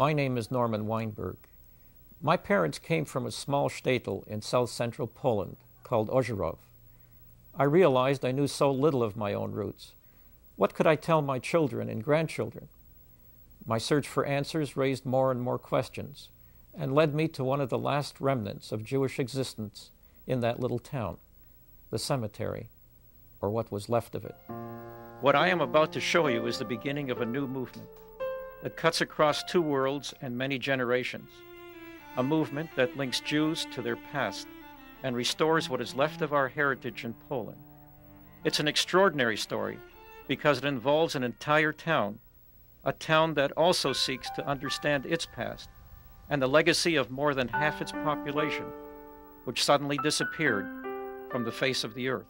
My name is Norman Weinberg. My parents came from a small shtetl in south-central Poland called Ozarow. I realized I knew so little of my own roots. What could I tell my children and grandchildren? My search for answers raised more and more questions and led me to one of the last remnants of Jewish existence in that little town, the cemetery, or what was left of it. What I am about to show you is the beginning of a new movement that cuts across two worlds and many generations, a movement that links Jews to their past and restores what is left of our heritage in Poland. It's an extraordinary story because it involves an entire town, a town that also seeks to understand its past and the legacy of more than half its population, which suddenly disappeared from the face of the earth.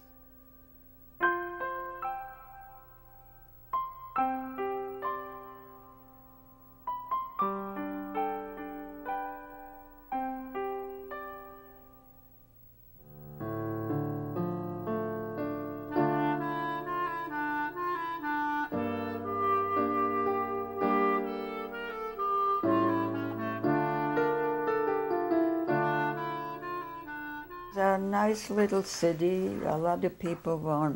It's a nice little city. A lot of people were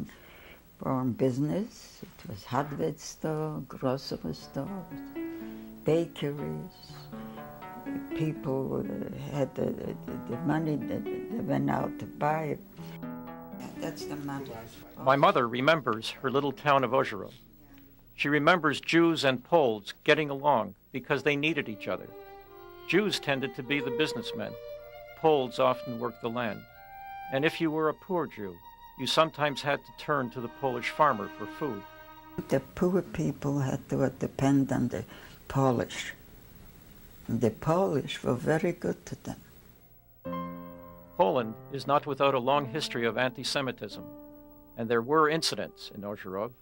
on business. It was hardware store, grocery stores, bakeries. People had the money that they went out to buy it. That's the money. My mother remembers her little town of Ozarow. She remembers Jews and Poles getting along because they needed each other. Jews tended to be the businessmen. Poles often worked the land. And if you were a poor Jew, you sometimes had to turn to the Polish farmer for food. The poor people had to depend on the Polish. And the Polish were very good to them. Poland is not without a long history of anti-Semitism, and there were incidents in Ozarow,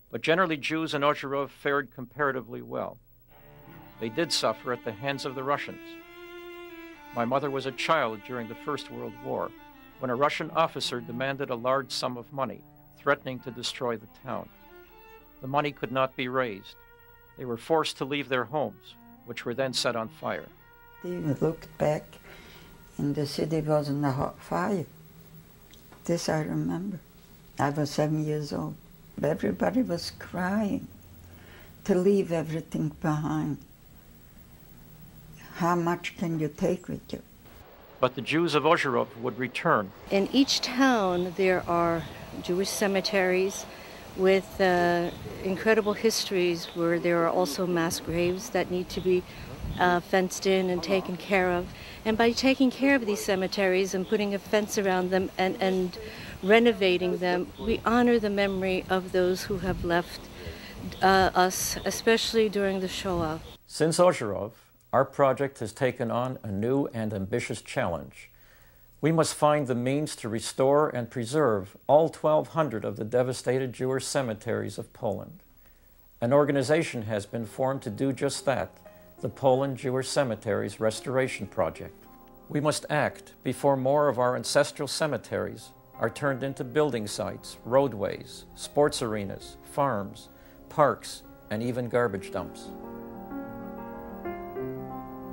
but generally Jews in Ozarow fared comparatively well. They did suffer at the hands of the Russians. My mother was a child during the First World War, when a Russian officer demanded a large sum of money, threatening to destroy the town. The money could not be raised. They were forced to leave their homes, which were then set on fire. They looked back, and the city was on a hot fire. This I remember. I was 7 years old. Everybody was crying to leave everything behind. How much can you take with you? But the Jews of Ozarow would return. In each town there are Jewish cemeteries with incredible histories where there are also mass graves that need to be fenced in and taken care of. And by taking care of these cemeteries and putting a fence around them and renovating them, we honor the memory of those who have left us, especially during the Shoah. Since Ozarow, our project has taken on a new and ambitious challenge. We must find the means to restore and preserve all 1,200 of the devastated Jewish cemeteries of Poland. An organization has been formed to do just that, the Poland Jewish Cemeteries Restoration Project. We must act before more of our ancestral cemeteries are turned into building sites, roadways, sports arenas, farms, parks, and even garbage dumps.